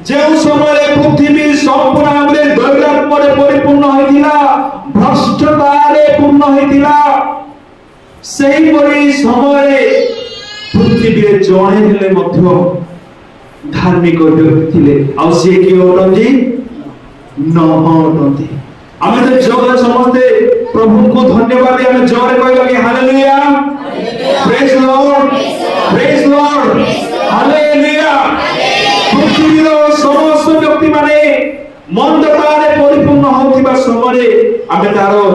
जो समय पृथ्वी संपूर्ण भावे दैरात्म्य परिपूर्ण होइतिला भ्रष्टतारे पूर्ण होइतिला सेही परि समय पृथ्वी रे जणे हेले मध्य धार्मिक व्यक्ति थिले आ से कि होतंती नह होतंती आमे तो जोर समझते प्रभु को धन्यवाद आमे जोर कहला कि हालेलुया प्रेज लॉर्ड हालेलुया पृथ्वी रो समस्त व्यक्ति माने मंदतारे परिपूर्ण होतिबा समय आमे तारो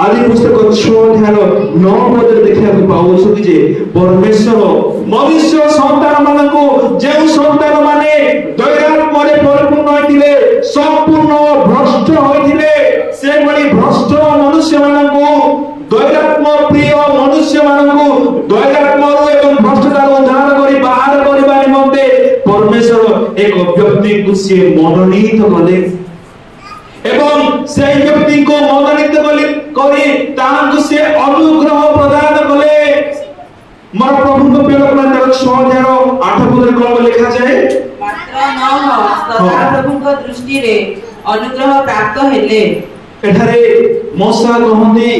आदि पुस्तक 6 अध्याय 9 पद देखिया पाऊ कि जे परमेश्वर मनुष्य संतान मानको जे संतान माने दैरात्म्य परिपूर्ण होइतिले संपूर्ण भ्रष्ट होइतिले से बड़ी भ्रष्ट मनुष्य मानको दैरात्म्य प्रिय मनुष्य मानको दैरात्म्य एवं भ्रष्टतार उद्धार करी बाहर करिबा निमंते परमेश्वर एक व्यक्ति को से मनोनीत कले एवं से व्यक्ति को मनोनीत करी तांको से अनुग्रह प्रदान कले मोर प्रभु को प्रिय लोकमान 6 अध्याय 8 पद कोन लिखा जाए मात्र नह सदा प्रभु को दृष्टि रे अनुग्रह प्राप्त हेले एठारे मोसा कहंती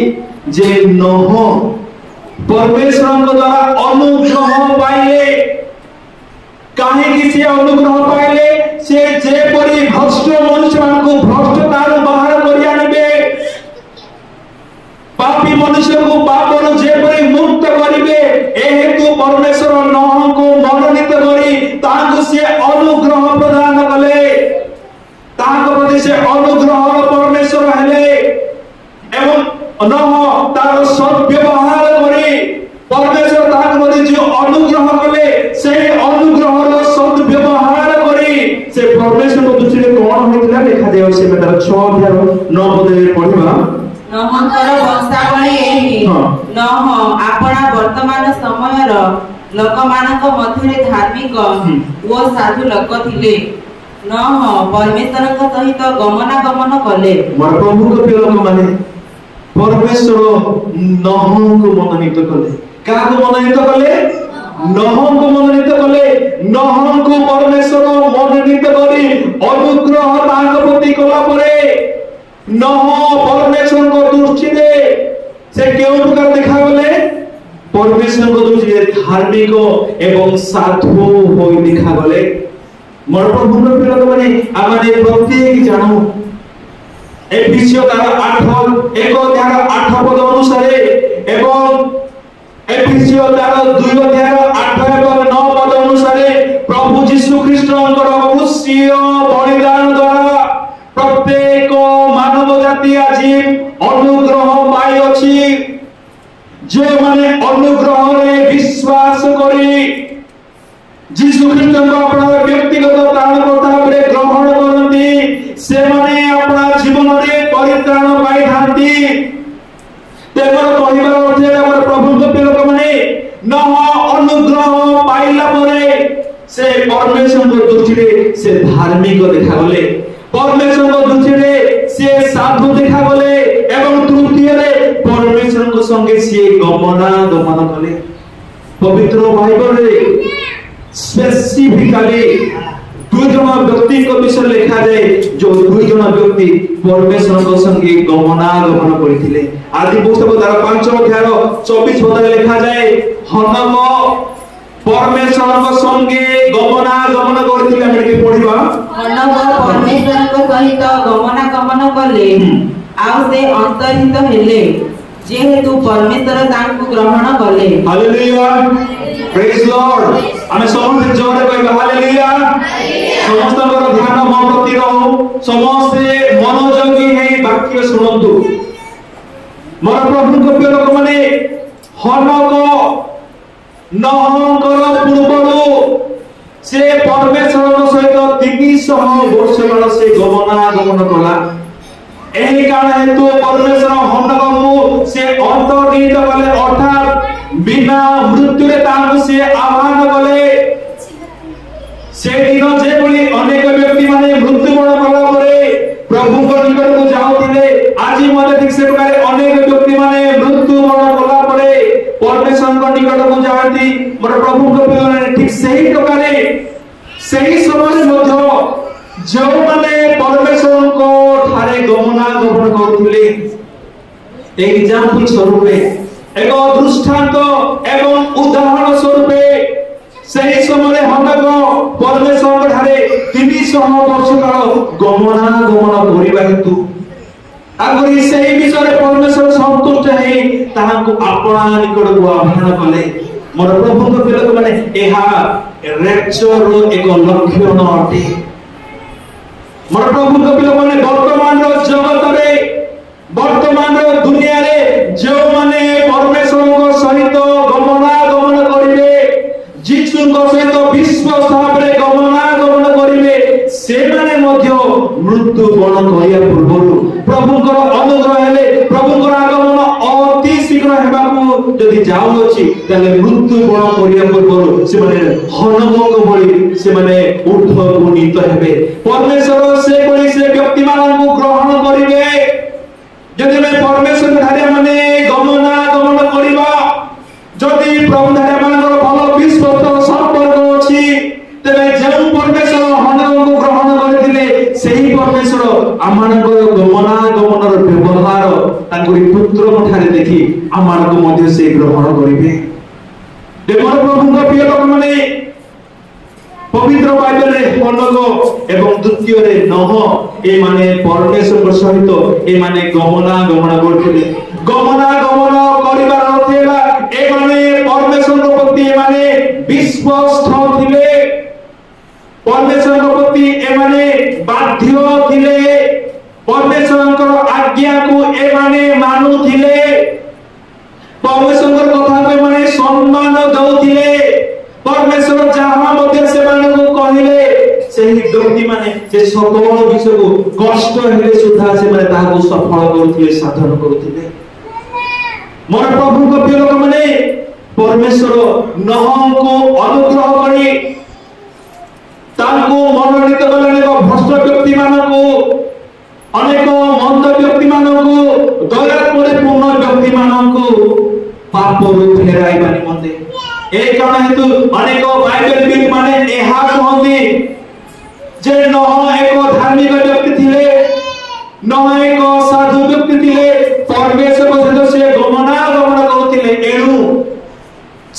जे नह परमेश्वर द्वारा अनुग्रह पाइले काहे कि से अनुग्रह पाइले से जे परि भ्रष्ट मनुष्य को भ्रष्टतार बाहर करि आनबे पापी मनुष्य को पापरो जे परि मुक्त करिवे ए हेतु परमेश्वर नह को मनोनीत करी ताको से अनुग्रह प्रदान कले ताको प्रति से अनुग्रह परमेश्वर हेले एवं नह तार सद्व्यवहार करी परमेश्वर ताको प्रति जो अनुग्रह कले से अनुग्रह रो सद्व्यवहार करी से परमेश्वर को दृष्टि रे कोन होइतिला लिखा जाय से तार 6 अध्याय 9 पद रे पढिबा नहंकर वंशावली एही नह आपणा वर्तमान समयर लोकमानक मध्यरे धार्मिक ओ साधु लोक थिले नह परमेश्वरक सहित गमनागमन कले मोर प्रभु को प्रिय लोक माने परमेश्वर नह को मनोनीत कले का को मनोनीत कले नह को मनोनीत कले नह को परमेश्वर मनोनीत करी अनुग्रह तांक प्रति कला परे नह परमेश्वर को दृष्टि दे से केउ प्रकार देखा गले परमेश्वर को दृष्टि दे धार्मिक एवं साधु होई देखा गले मोर प्रभु को प्रिय लोक माने आमाने प्रत्येक जानो एफिसियो 8 एक अध्याय 8 पद अनुसार एवं एफिसियो 2 अध्याय 8 एवं 9 पद अनुसार प्रभु यीशु ख्रीष्टଙ୍କର क्रूसीय बलिदान द्वारा प्रत्येक मानव जाति आज अनुग्रह पाई अछि जे माने अनुग्रह रे विश्वास करी यीशु ख्रीष्टଙ୍କ अपना व्यक्तिगत प्राण प्रताप रे ग्रहण करନ୍ତି से माने अपना जीवन रे परित्राण पाई थांती तेबर कहिबार अर्थ है हमर प्रभु को प्रिय लोक माने नह अनुग्रह पाइला परे से परमेश्वर को दृष्टि रे से धार्मिक देखा गले परमेश्वर को दृष्टि रे से साधु देखा गले एवं तृतीय रे परमेश्वर को संगे से गमनागमन कले पवित्र बाइबल रे स्पेसिफिकली दुई जन व्यक्ति को विषय लिखा जाए जो दुई जन व्यक्ति परमेश्वर को संगे गमनागमन करथिले आदि पुस्तक द्वारा 5 अध्याय 24 पद लिखा जाए हनक परमेश्वर को संगे गमनागमन करथिले हम के पढिबा हनक परमेश्वर को सहित गमनागमन कले आ से अंतर्हित हेले जेहेतु परमेश्वर तांको ग्रहण कले हालेलुया प्रेज लॉर्ड आमे समस्त जोरे कहबा हालेलुया समस्त ध्यान मो प्रति रहो समस्त मनोयोगी हे वाक्य सुनंतु मोर प्रभु को प्रिय लोक माने हनक नहंकर पूर्वरु से परमेश्वर सहित 300 वर्ष मान से गमनागमन कला एही कारण हेतु परमेश्वर हनक को से अंतर्निहित कले अर्थात बिना मृत्यु रे तांको से आह्वान कले से दिन जे बोली अनेक व्यक्ति माने मृत्यु वरण कला परे प्रभु को निकट को जाउतिले आज मने ठीक से प्रकार अनेक व्यक्ति माने मृत्यु वरण कला परे परमेश्वर को निकट को जाती मोर प्रभु को ठीक सही प्रकार सही समय मध्य जो माने परमेश्वर को ठारे गमनागमन करथिले एग्जांपल स्वरूप एक दृष्टांत एवं उदाहरण स्वरूप सही समय हनक परमेश्वर ठारे 300 वर्ष काल गमनागमन करिबा हेतु आगरी सही विषय परमेश्वर संतुष्ट है ताहाको आपना निकट को आह्वान कले मोर प्रभु को पिलक माने एहा रैप्चर रो एक लक्षण अटे मोर प्रभु को पिलक माने वर्तमान रो जगत रे वर्तमान रो दुनिया रे जो माने परमेश्वर को सहित गमनागमन करिवे जीसु को सहित विश्व स्थापरे गमनागमन करिवे से माने मध्य मृत्यु बरण करिया पूर्वरु प्रभुकर अनुग्रह हेले प्रभुकर आगमन अति शीघ्र हेबाकू जदि जाउ अछि तले मृत्यु बरण करिया पूर्वरु से माने हनमक भली से माने ऊर्ध्व नीत हेबे परमेश्वर से बली से व्यक्ति मानन को ग्रहण करिवे जदि मैं परमेश्वर धारे माने गमनागमन करिबा जदि प्रभु धारे मानकर भल विश्वस्त संपर्क अछि तबे जेउ परमेश्वर हनमक को ग्रहण करथिले सेही परमेश्वर आमानकर गमनागमनर व्यवहार तांकरी पुत्र ठारे देखि आमानको मध्ये से ग्रहण करिवे देवर प्रभुଙ୍କ प्रिय लोक माने पवित्र बाइबल रे हनक एवं द्वितीय रे नह ए माने परमेश्वर सहित ए माने गमनागमन करथिले गमनागमन करिबार अर्थ हैला ए माने परमेश्वर प्रति ए माने विश्वास थिले परमेश्वर प्रति ए माने बाध्य थिले परमेश्वर आज्ञा को ए माने मानुथिले परमेश्वर कथा को माने सम्मान दउथिले परमेश्वर जहां मध्य से माने को कहिले सेही व्यक्ति माने जे सकल विषय को कष्ट हेले सुधा से माने ताहा को सफल करथिले साधन करथिले मोर प्रभु को प्रिय लोक माने परमेश्वर नह को अनुग्रह करी ताको मनोनीत कले भ्रष्ट व्यक्ति मानको अनेक मंद व्यक्ति मानको दया परिपूर्ण व्यक्ति मानको पापरु फेराइबा निमंते ए कारण हेतु अनेक बाइबल विद माने एहा कहंती जे नह एक धार्मिक व्यक्ति थिले नह एक साधु व्यक्ति थिले परमेश्वर सहित से गमनागमन करथिले एणु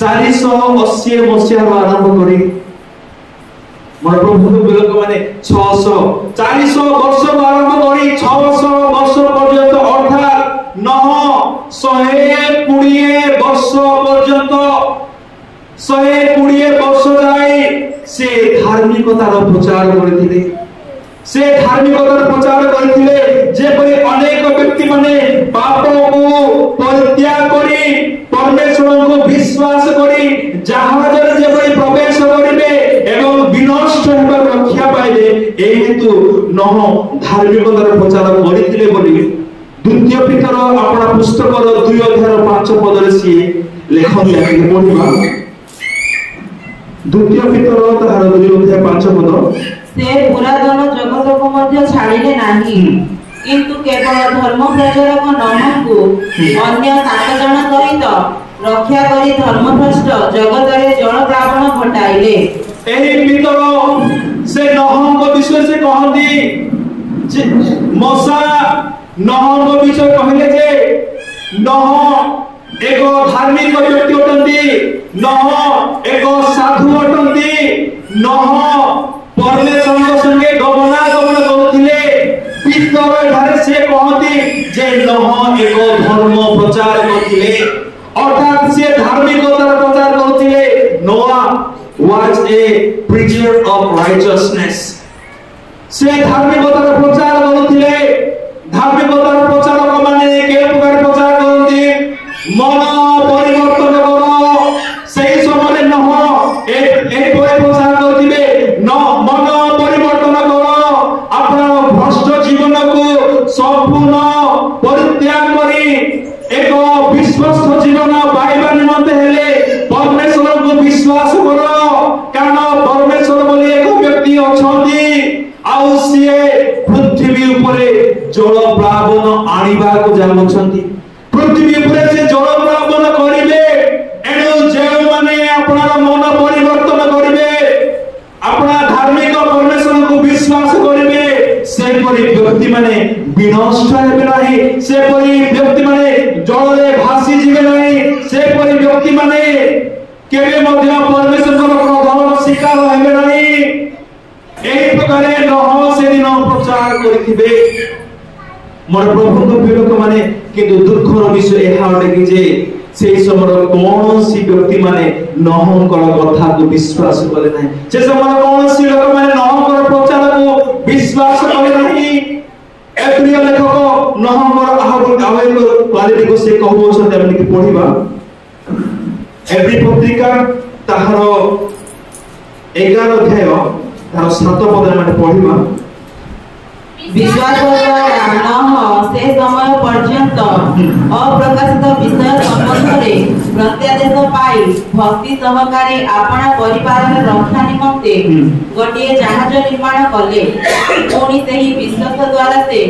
480 मसिया आरंभ करी मोर प्रभु लोक माने 400 वर्ष आरंभ करी 600 वर्ष पर्यंत अर्थात नह 120 वर्ष पर्यंत 120 वर्ष जाए से धार्मिकतार प्रचार करथिले से धार्मिकतार प्रचार करथिले जेपरि अनेक व्यक्ति माने पाप को परित्याग करी परमेश्वर को विश्वास करी जहाज रे जेपरि प्रवेश करिवे एवं विनष्ट हेबा रक्षा पाइबे एई हेतु नह धार्मिकतार प्रचार करथिले बोली द्वितीय पीतर अपना पुस्तक 2 अध्याय 5 पद रे सी लेखन लागे पढिबा द्वितीय पीतर तार 2 अध्याय 5 पद से पुरातन जगत को मध्य छाड़िले नाही किंतु केवल धर्म प्रचारक नह को अन्य 7 जन सहित रक्षा करी धर्मभ्रष्ट जगत रे जल प्लावण घटाइले एही पीतर से नह को विषय से कहंती जे मौसा नह को विषय कहले जे नह एक धार्मिक व्यक्ति अटंती नह एक साधु अटंती नह परमेश्वर संगे गमनागमन करथिले पीतर धारे से कहंती जे नह एक धर्म प्रचार करथिले अर्थात से धार्मिकतार प्रचार करथिले नोआ was a preacher of righteousness से धार्मिकतार प्रचार करथिले धार्मिकतार प्रचारक माने के प्रकार प्रचार करथि मन परिवर्तन करो सही समय नह ए प्रचार करथिले न मन परिवर्तन करो अपना भ्रष्ट जीवन को संपूर्ण परित्याग करी एक विश्वस्त जीवन पाइबा निमंते हेले परमेश्वर को विश्वास करो कारण परमेश्वर बोली एक व्यक्ति अछंती आउ सिए पृथ्वी ऊपर जल प्लावन आनिबा को जानुछंती पृथ्वी ऊपर से जल प्लावन करिवे एणु जे माने अपना मन परिवर्तन करिवे अपना माने विनष्ट हेबे नाही, से परी व्यक्ति माने जलरे भासी जिवे नाही, से परी व्यक्ति माने केबे मध्य परमेश्वर क्रोधर शिकार हेबे नाही। एही प्रकार नह से दिन प्रचार करिथिबे। मोर प्रभु को लोक माने किंतु दुखर विषय एहा अटे कि जे सेही समय कौनसी व्यक्ति माने नहंकर कथा को विश्वास करे नाही। से समय कौनसी लोक माने नहंकर प्रचार को विश्वास करे नाही। एप्रिय लेखक नहंकर आवेग क्वालिटी को से कहबो छते हम कि पढिबा। एप्रिल पत्रिका ताहार 11 अध्याय ताहार 7 पद माने पढिबा। विश्वास से समय पर्यंत अप्रकाशित विषय संबंधरे प्रत्यादेश पाई भक्ति सहकारी आपना परिवार रक्षा निमंते गोटे जहाज निर्माण कले। पुणी सेही विश्वास द्वारा से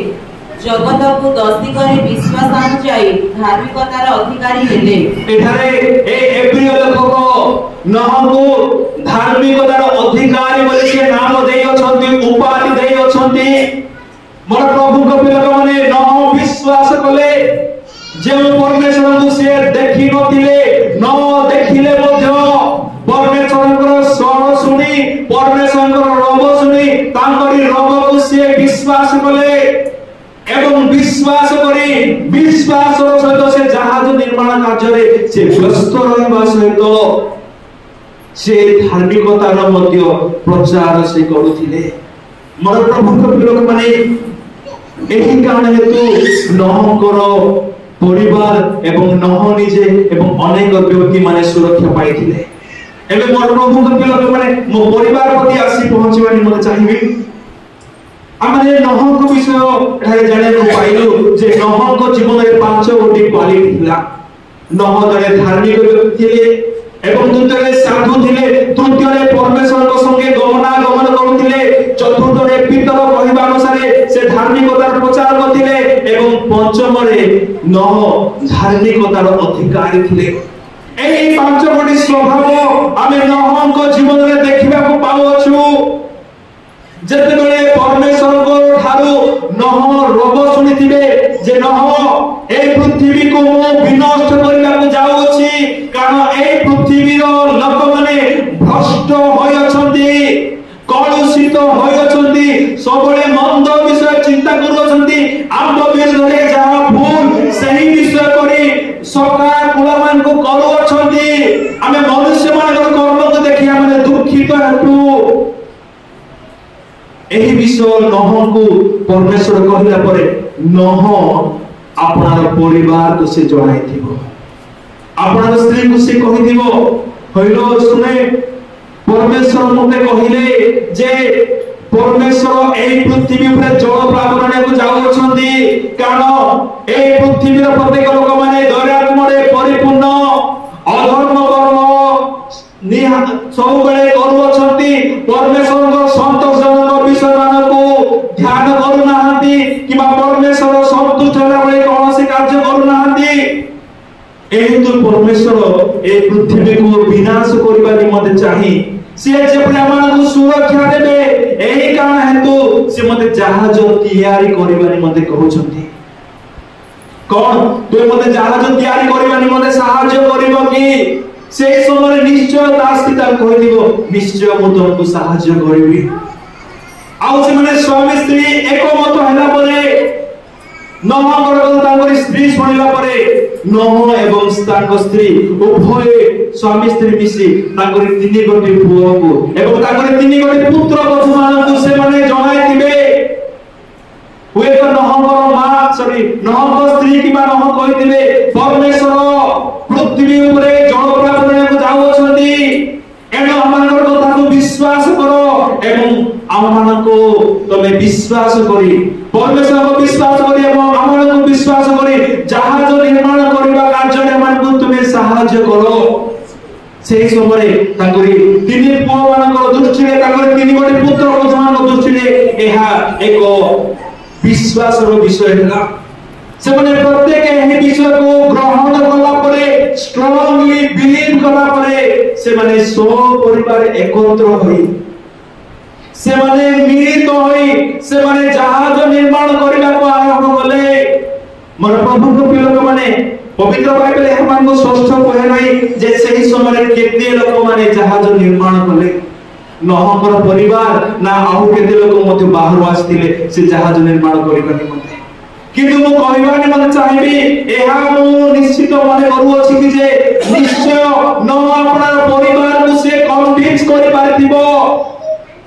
जगत को दस्ती करे विश्वास अनुसाई धार्मिकतार अधिकारी हेले। एठारे एप्रिल लेखक नहको धार्मिकतार अधिकारी बोली के नाम देई अछंती, उपाधि देई अछंती। मोर प्रभु को लोक माने न विश्वास कले, जे परमेश्वर को से देखि नथिले, न देखिले मध्य परमेश्वर स्वर सुनी, परमेश्वर रब सुनी तांकरी रब को से विश्वास कले एवं विश्वास करी विश्वास सहित से जहाज निर्माण कार्य से व्यस्त रहबा सहित से धार्मिकतार मध्य प्रचार से करुथिले। मोर प्रभु को लोक माने एही कारण हेतु नहंकर परिवार एवं नह निजे एवं अनेक व्यक्ति माने सुरक्षा पाइथिले। एबे मोर प्रभु को लोक माने मो परिवार प्रति आसी पहुंचबा निमते चाहिबी। आमे नहंक विषय एठारे जाने को पाइलु जे नहंक जीवन रे 5 गोटी क्वालिटी थिला। नह जने धार्मिक व्यक्ति थिले एवं द्वितीय साधु थिले, तृतीय परमेश्वर को संगे गमनागमन करुथिले, चतुर्थ पितर कहबा अनुसार से धार्मिकतार प्रचार करथिले एवं पंचम रे नह धार्मिकतार अधिकारी थिले। एही 5 गोटी स्वभाव आमे नहंक जीवन रे देखिबा को पाउछु। जेतेबेले परमेश्वर को ठारू नह रब सुनिथिबे जे नह ए पृथ्वी को विनष्ट करिबा को जाउछि, कारण ए पृथ्वीर लोक माने भ्रष्ट होय अछंती, कलुषित होय अछंती, सबले मंद विषय चिंता करू अछंती। आम विरुद्ध रे जहा भूल सही विषय करी सरकार कुलमान को करू अछंती। आमे मनुष्य मानकर कर्म को देखि आमे दुखित हेतु एही विषय नह को परमेश्वर कहला परे नह आपनार परिवार को से जणाइथिबो, आपनार स्त्री को से कहिदिबो हइलो सुने परमेश्वर मते कहिले जे परमेश्वर एही पृथ्वी ऊपर जल प्रावरण को जाउ अछंती, कारण एही पृथ्वीर प्रत्येक लोक माने दैरात्मरे परिपूर्ण अधर्म कर्म निहा सब बेले करू अछंती। परमेश्वर को संतोषजनक विषय मानको ध्यान करू नाहंती किबा परमेश्वर संतुष्ट होला बेले कोनोसी कार्य करू नाहंती। एही तो परमेश्वर ए पृथ्वी को विनाश करिबा निमते चाहि से जे प्रमाण को सुरक्षा देबे। एही कारण हेतु से मते जहाज तैयारी करिबा निमते कहउछंती। कोन तू मते जहाज तैयारी करिबा निमते सहाय्य करिबो कि से समय निश्चय दास्तिता कहि दिबो निश्चय मु तुमको सहाय्य करिबी। आउ से माने स्वामी स्त्री एकमत होला परे नह करगल तांकर स्त्री सुनिला परे नह एवं तांकर स्त्री उभय स्वामी स्त्री मिसी तांकर 3 गोटी पुओ को एवं तांकर 3 गोटी पुत्र बधू मानकु से माने जणाइतिबे। हुए तो नहकर मां सॉरी नहकर स्त्री किबा नह कहितिबे परमेश्वर पृथ्वी ऊपर जल प्रावरण को जाउ अछंती, एनो हमनकर कथा को विश्वास करो एवं हमनको तमे विश्वास करी परमेश्वर को विश्वास करी एवं हमनको विश्वास करी जहाज निर्माण करिबा कार्य हमनको तमे सहाय्य करो। सेही समय तांकरी 3 पुओ मानकर दृष्टि रे तांकरी 3 गोटी पुत्र बधूमान दृष्टि रे एहा एक विश्वास रो विषय है। से माने प्रत्येक एही विषय को ग्रहण कला परे स्ट्रांगली बिलीव कला परे से माने सो परिवार एकत्र होई से माने मिलित होई से माने जहाज निर्माण करिला को आरंभ कले। मोर प्रभु को लोक माने पवित्र बाइबल हम को स्पष्ट कहे नाही जे सही समय केते लोक माने जहाज निर्माण कले। नहकर परिवार ना आउ केते लोक मते बाहर आस्थिले से जहाज निर्माण करिबा निमंते। किंतु मु कहबा निमंते चाहिबी एहा मु निश्चित माने करू अछि कि जे निश्चय न आपणार परिवार को से कन्विंस करि पारिथिबो,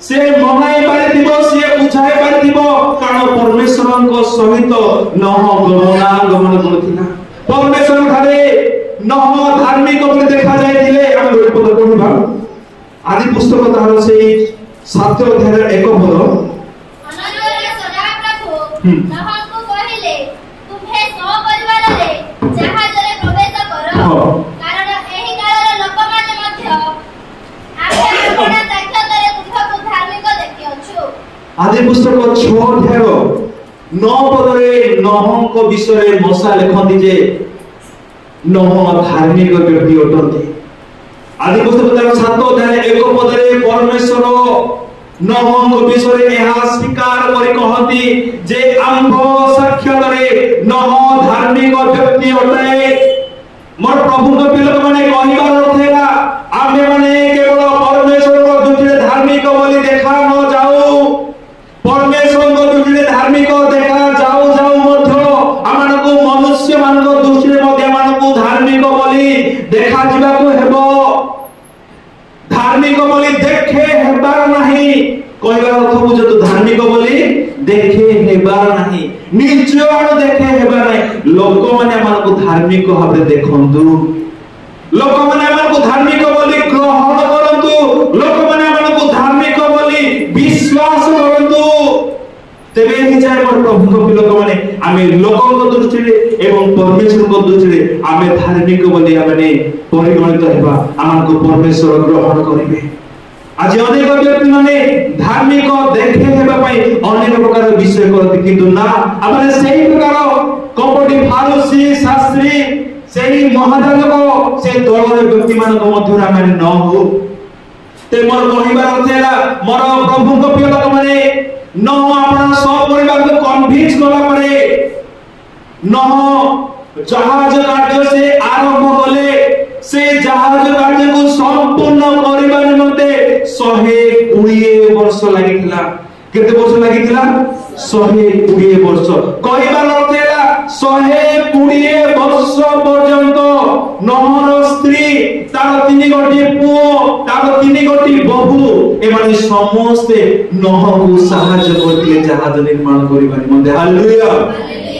से मनाई पारिथिबो, से बुझाई पारिथिबो, कारण परमेश्वरଙ୍କ सहित नह गमनागमन करथिला। परमेश्वर घरे नह धार्मिक बोली देखा जायतिले। हम गोटे पद पढिबा आदि पुस्तक तार से 7 अध्याय 1 पद। अनजोरे सदा प्रभु नह को कहिले तुम्हे सह परिवार रे जहाज रे प्रवेश करो, कारण एही कालर लोक माने मध्य आखे आपण साक्षात रे तुमको धार्मिक देखि अछु। आदि पुस्तक 6 अध्याय 9 पद रे नहଙ୍କ विषय मसा लेखନ୍ତି जे नह धार्मिक व्यक्ति अटନ୍ତି। आदि पुस्तक तार 7 अध्याय 1 पद रे परमेश्वर नहଙ୍କ विषय ଏହା स्वीकार करि कहନ୍ତି जे आंभ साक्षात रे नह धार्मिक व्यक्ति अटे। मोर प्रभुଙ୍କ पिलक माने कहिबार अर्थ हैला आमे माने केवल परमेश्वरको दृष्टिले धार्मिक बोली देखा न जाऊ, परमेश्वरको दृष्टिले धार्मिक देखा जाऊ जाऊ मध्य आमानकु मनुष्य मानक दृष्टिले मध्य आमानकु धार्मिक बोली देखा जिबाकु हेबो। धार्मिक बोली देखे हेबार नाही कहबार अर्थ बुझ तो धार्मिक बोली देखे हेबार नाही, निर्जय देखे हेबार नाही। लोक माने आमानकु धार्मिक भाबे देखंतु, लोक माने आमानकु धार्मिक बोली ग्रहण करंतु, लोक माने आमानकु धार्मिक बोली विश्वास करंतु। तेबे ही जाय मोर प्रभुको लोक माने आमे लोकको दृष्टिले एवं परमेश्वरको दृष्टिले आमे धार्मिक बोली आमे परिगणित हेबा, आमानकु परमेश्वर ग्रहण करिवे। आज अनेक व्यक्ति माने धार्मिक देखे हेबा पई अनेक प्रकार विषय करते, किंतु ना आमे सेही प्रकार कपटी फारूसी शास्त्री सेही महाजाजक से दलर व्यक्ति मानक मध्य आमे न हो। ते मोर कहिबार अर्थ हैला मोर प्रभुको प्रिय लोक माने न आपण सब परिवार को कन्विंस कला परे न जहाज कार्य से आरंभ कले, से जहाज कार्य को संपूर्ण करिबा निमंते 120 वर्ष लागिथिला। केते वर्ष लागिथिला? 120 वर्ष। कहिबार अर्थ हैला 120 वर्ष पर्यंत नहर स्त्री तार 3 गोटी पुओ तार 3 गोटी बहु एमाने समस्ते नह को सहायता करथिले जहाज निर्माण करिबा निमंते। Hallelujah,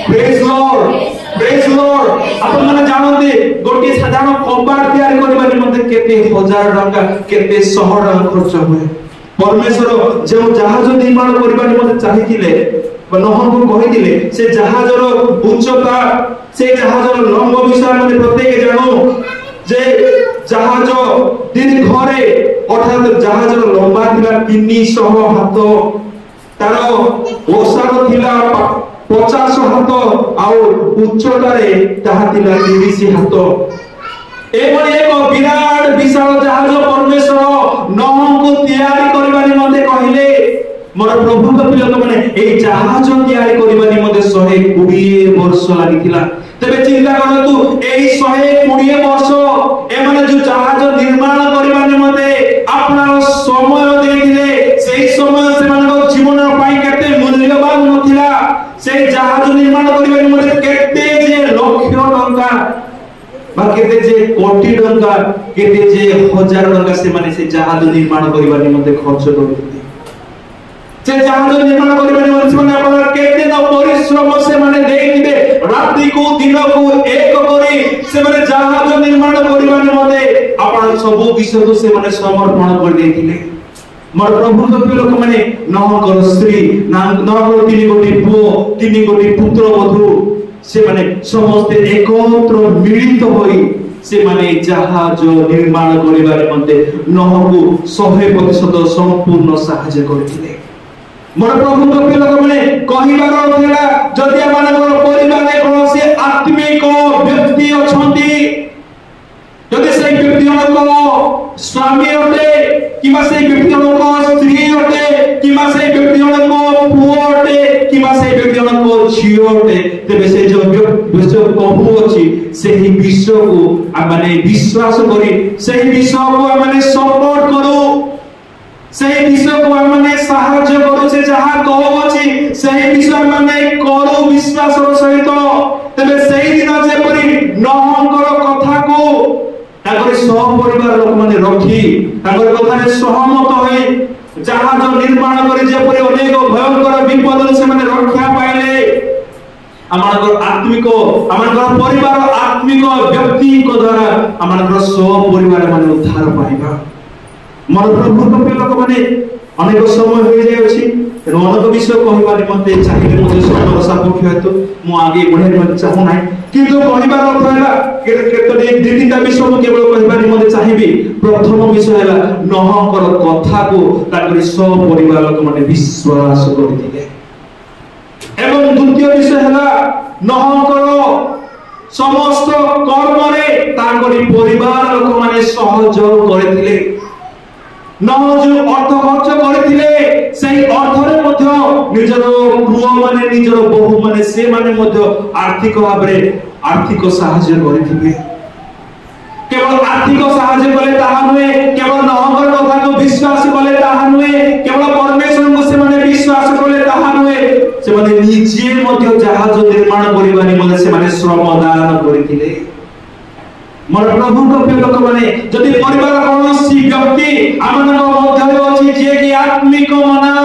praise Lord, praise Lord. आपण माने जानते गोटी साधारण कपाट तयार करिबा निमंते केते हजार टंका केते 100 टंका खर्च होय। परमेश्वर जो जहाज निर्माण करिबा निमंते चाहिथिले नह को कहिथिले से जहाजर उच्चता से जहाजर लंब विषय माने प्रत्येक जानो जे जहाज दिन घरे अर्थात जहाजर लंबा थिला 300 हाथ, तार ओसार थिला 50 हाथ आउ उच्चता रे ताहा थिला 30 हाथ। एवं एक विराट विशाल जहाज परमेश्वर नह को तैयारी करबा निमंते कहिले। मोर प्रभुଙ୍କ पिलक माने ए जहाज तैयारी करबा निमंते 120 वर्ष लागिथिला। तबे चिंता करतु एही 120 वर्ष ए माने जो जहाज निर्माण करबा निमंते आपन समय देथिले, सेही समय से मानक जीवन पाई केते मूल्यवान नथिला। से जहाज निर्माण करबा निमंते केते जे लक्ष टंका बा केते जे कोटी टंका केते जे हजार टंका से माने से जहाज निर्माण करबा निमंते खर्च करथिले। से जहाज निर्माण करबा निमंते माने आपन केते न परिश्रम से माने देइबे, रात्रि को दिन को एक करी से माने जहाज निर्माण करबा निमंते आपन सब विषय को से माने समर्पण कर देथिले। मोर प्रभुଙ୍କ लोक माने नहकर स्त्री नहकर 3 गोटी पुओ 3 गोटी पुत्र वधू से माने समस्त एकत्र मिलित होई से माने जहाज निर्माण करिबा निमंते नहकु 100% संपूर्ण सहायता करथिले। मोर प्रभुଙ୍କ लोक माने कहिबार अर्थ हैला जदि मानकर परिवार रे कोनोसी आत्मिक व्यक्ति अछंती, जदि से व्यक्ति को स्वामी अटे कि से व्यक्ति को स्त्री अटे कि विषय अटे तेबे से जो विषय कहू अछि सेही विषय को माने विश्वास करी सेही विषय को माने सपोर्ट करू सेही विषय को माने सहायता करू से जहां कहू अछि सेही विषय माने करू विश्वास रो सहित तेबे सेही दिन जेपरि नहंकर कथा को ताकर सह परिवार लोक माने रखी ताकर कथा रे सहमत होई जहाज निर्माण करे जेपरि अनेक भयंकर विपद से माने रक्षा पाइले आमानकर आत्मिक आमानकर परिवार आत्मिक व्यक्ति को द्वारा आमानकर सब परिवार माने उद्धार पाइबा मन प्रभु को लोक माने अनेक समय हो जाय अछि अनेक विषय कहबा निमंते चाहिए मते समय सापेक्ष हेतु मु आगे बढ़े मते चाहू नाही किंतु कहबार अर्थ हैला केतोटी द्वितीय विषय मु केवल कहबा निमंते चाहिबी प्रथम विषय हैला नहंकर कथा को ताकर सब परिवार लोक माने विश्वास करथिले एवं द्वितीय विषय हैला नहंकर समस्त कर्म रे ताकरी परिवार लोक माने सहयोग करथिले नहज अर्थ खर्च करथिले सेही अर्थ रे मध्य निजर पुओ माने निजर बहु माने से माने मध्य आर्थिक भाबरे आर्थिक सहायता करथिबे केवल आर्थिक सहायता कले ताहा नुए केवल नहंकर कथा को विश्वास कले ताहा नुए केवल परमेश्वर को से माने विश्वास कले ताहा नुए से माने निजे मध्य जहाज निर्माण करिबानी माने से माने श्रम दान करथिले मोर प्रभु को पे लोक माने जदि परिवार कोनोसी व्यक्ति आमनक मध्य अछि जे कि आत्मिक मना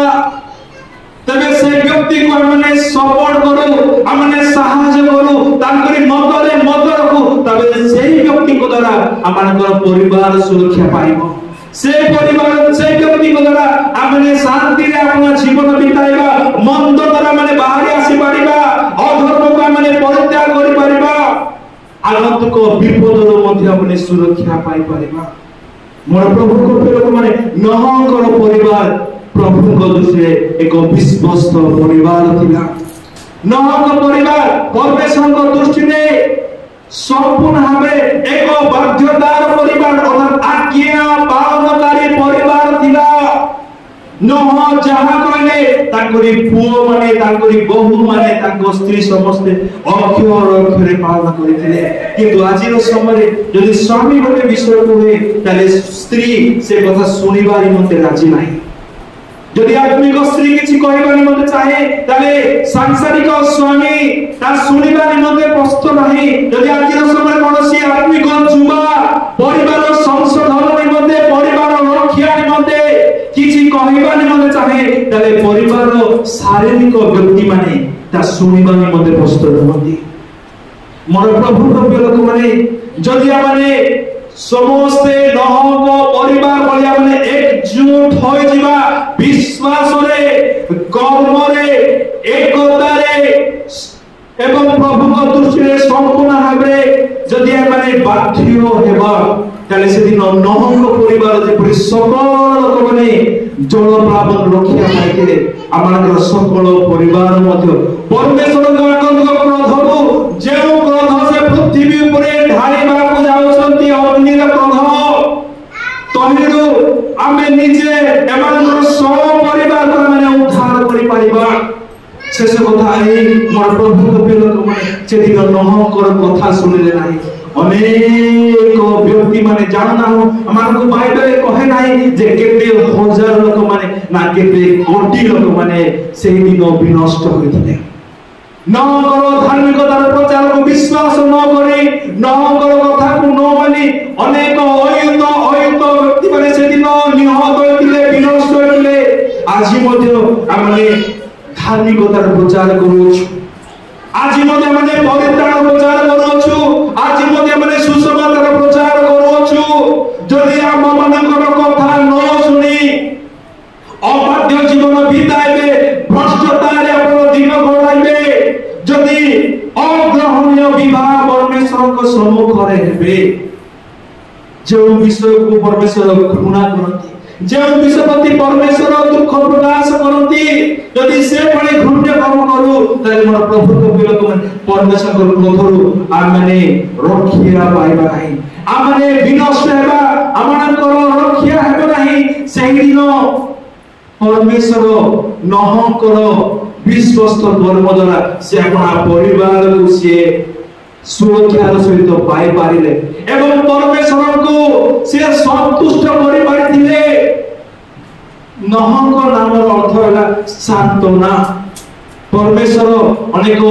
तबे से व्यक्ति को माने सपोर्ट करू आमने सहायता करू तांकरी मतरे मत रखू तबे सेही व्यक्ति को द्वारा आमनकर परिवार सुरक्षा पाइबो से परिवार से व्यक्ति को द्वारा आमने शांति रे अपना जीवन बिताइबा मंद द्वारा माने बाहर आसी पारिबा अधर्म को माने परित्याग करि पारिबा आगंतुक विपदर मध्य अपने सुरक्षा पाई पारिबा मोर प्रभु को लोक माने नहंकर परिवार प्रभु को दृष्टि एक विश्वस्त परिवार थिला नहंकर परिवार परमेश्वर को दृष्टि रे संपूर्ण भावे एक बाध्यतार परिवार अर्थात आज्ञा पालनकारी परिवार थिला नह जहां कहले ताकरी पुओ माने ताकरी बहु माने ताको स्त्री समस्त अक्षर अक्षरे पालन करथिले किंतु आजिर समय यदि स्वामी गोटे विषय हुए ताले स्त्री से कथा सुनिबा निमंते राजी नाही यदि आत्मिक स्त्री किछि कहबा निमंते चाहे ताले सांसारिक स्वामी ता सुनिबा निमंते प्रस्तुत नाही यदि आजिर समय कोनोसी आत्मिक जुवा परिवार संशोधन निमंते परिवार रक्षा निमंते किछि कहबा निमंते चाहे ताले परिवार शारीरिक व्यक्ति माने ता सुनिबा निमंते प्रस्तुत होती मोर प्रभु को लोक माने जदि माने समस्ते नहंक परिवार बलिया माने एकजुट होय जिबा विश्वास रे कर्म रे एकता रे एवं प्रभु को दृष्टि रे संपूर्ण भाबरे जदि माने बाध्य हेबा ताले से दिन नहंक परिवार जे सकल लोक माने जल प्लावन रक्षा पाइते आमानकर सकल परिवार मध्य परमेश्वर आगंतुक क्रोध जे क्रोध से पृथ्वी ऊपर ढालिबा को जाउसंती अग्निर क्रोध तहिरु आमे निजे एमानकर सब परिवार को माने उद्धार करि परिबा शेष कथा ए मोर प्रभु को लोक माने जे दिन नहंकर कथा सुनिले नाही अनेक व्यक्ति माने जानना हो हमको बाइबल कहे नाही जे केते हजार लोक माने ना केते कोटी लोक माने सेही दिन विनष्ट होइथिले न करो धार्मिकतार प्रचार को विश्वास न करी न करो कथा को न मानी अनेक अयुत व्यक्ति माने से दिन निहत होइथिले विनष्ट होइथिले आज मध्ये आमे धार्मिकतार प्रचार करूछु आज मध्ये माने पवित्रतार प्रचार करूछु आज मध्ये माने सुसमाचार प्रचार करूछु जदि हम मानकर कथा न सुनी अबाध्य जीवन बिताइबे भ्रष्टता रे अपन दिन गड़ाइबे जदि अग्रहणीय विवाह परमेश्वर को सम्मुख रे हेबे जो विषय को परमेश्वर घृणा करती जो विषय प्रति परमेश्वर दुख प्रकाश करती यदि से बड़े घृण्य काम करू ताले मोर प्रभु को लोक माने परमेश्वर को क्रोधरु आमने रक्षा पाइबा नाही आमने विनष्ट हेबा आमनकर रक्षा हेबा नाही सेही दिन परमेश्वर नहंकर विश्वस्त धर्म द्वारा से अपना परिवार को से सुरक्षार सहित पाई पारिले एवं परमेश्वर को से संतुष्ट करि पारिथिले। नहंग नाम अर्थ है सांत्वना। परमेश्वर अनेक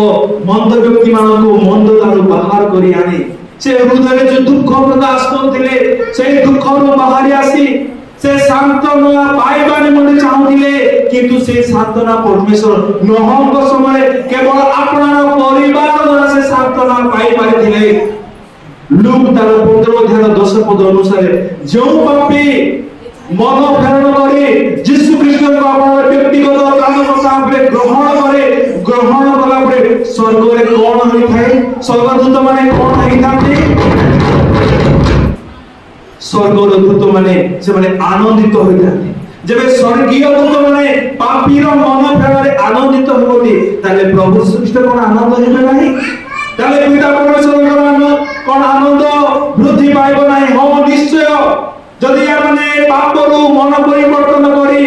मंद व्यक्ति मान को मंद दारू बाहर करी आनी से हृदय जो दुख प्रकाश करथिले से दुख बाहर आसी से सांत्वना पाइबा निमंते चाहुथिले किंतु से सांत्वना परमेश्वर नहंग समय केवल अपना परिवार द्वारा से सांत्वना पाई पारिथिले। लूक तार 15 अध्याय 10 पद अनुसार जो पापी मन फेरण करे यीशु ख्रीष्ट को अपन व्यक्तिगत प्राण में ग्रहण कला परे स्वर्ग रे कोन होई थाए स्वर्गदूत माने कोन होई थाते स्वर्गदूत माने से माने आनंदित होई थाते। जबे स्वर्गीय दूत माने पापीर मन फेरण आनंदित होती ताले प्रभु यीशु ख्रीष्ट कोन आनंद हेबे नाही ताले पिता परमेश्वर कोन आनंद वृद्धि पाइबो नाही। हो निश्चय जदि आमने पापरु मन परिवर्तन करी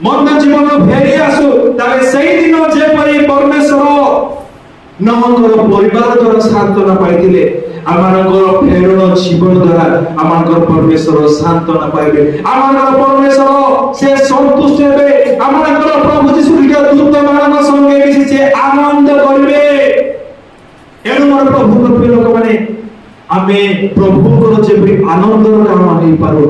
मंद जीवन फेरी आसु ताले सेही दिन जे परि परमेश्वर नमकर परिवार द्वारा सांत्वना पाइथिले आमानकर फेरण जीवन द्वारा आमानकर परमेश्वर सांत्वना पाइबे। आमानकर परमेश्वर से संतुष्ट हेबे। आमानकर प्रभु यीशु ख्रीष्ट दूत मानक संगे मिसि से आनंद करिवे। एनु मोर प्रभु को लोक माने आमे प्रभु को जेपरि आनंद काम नै पारो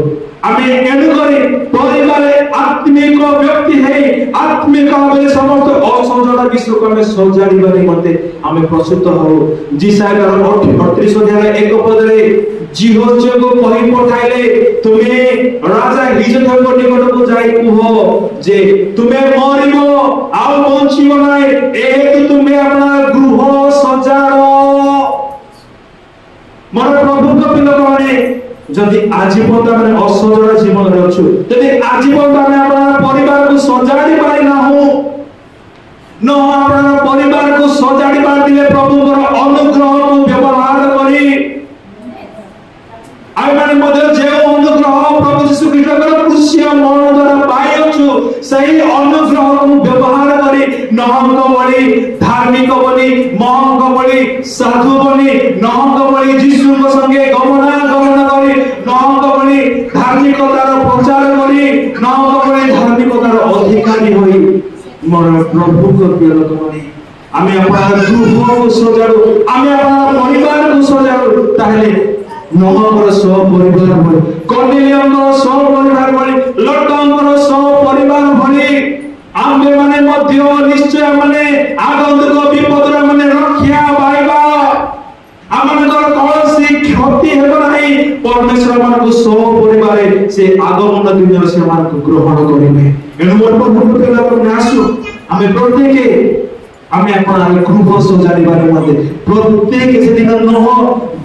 आमे एनु करी परिवार आत्मिक व्यक्ति है आत्मिक भावे समस्त असंजोड़ा विश्व को हमें सजाड़ी बारे मते हमें प्रस्तुत हो। जिसाया 38 अध्याय 1 पद रे जिहोशे को कहि पठाइले तुमे राजा हिजकिया को निकट को जाई कुहो जे तुमे मरिबो आ बंचिबो नै एहेतु तुमे अपना गृह सजाड़ो। मोर प्रभु को पिलो माने जदि आजीवन माने असजड़ा जीवन रे अछु जदि आजीवन माने अपना परिवार को सजाड़ी पारि ना हो न अपना परिवार को सजाड़ी पारि दिले प्रभु को अनुग्रह को व्यवहार करी आइ माने मध्य जे अनुग्रह प्रभु यीशु ख्रीष्ट को कृष्ण मन द्वारा पाइ अछु सही अनुग्रह को व्यवहार करी नहंग बली धार्मिक बली महंग बली साधु बली नहंग बली यीशु को संगे गमनागमन करी नहंग बली धार्मिकतार प्रचार करी नहंग बली धार्मिकतार अधिकारी होई मोर प्रभु को प्रिय लोक माने आमे अपना गृह को सजाड़ू आमे अपना परिवार को सजाड़ू ताहले नहंगर सह परिवार भली कर्नेलियसर सह परिवार भली लटंगर सह परिवार भली आमे माने मध्य निश्चय माने आगंतुक विपदर माने रक्षा पाइबा आमनकर कौनसी क्षति हेबो नाही। परमेश्वर मानक सह परिवार से आगमन दिन से मानक ग्रहण करिवे। एनु मोर प्रभु के लोक आसु आमे प्रत्येक आमे अपना गृह सजाड़िबार मते प्रत्येक से दिन नह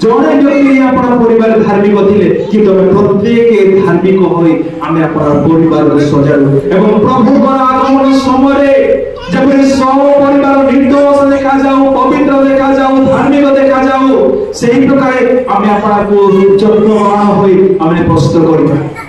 जणे व्यक्ति अपना परिवार धार्मिक थिले कि तमे प्रत्येक धार्मिक होई आमे अपना परिवार को सजाड़ू एवं प्रभु को आगमन समय जब सब परिवार निर्दोष देखा जाऊ पवित्र देखा जाऊ धार्मिक देखा जाऊ सही प्रकार आमे अपना को जत्नवान होई आमे प्रस्तुत करिबा।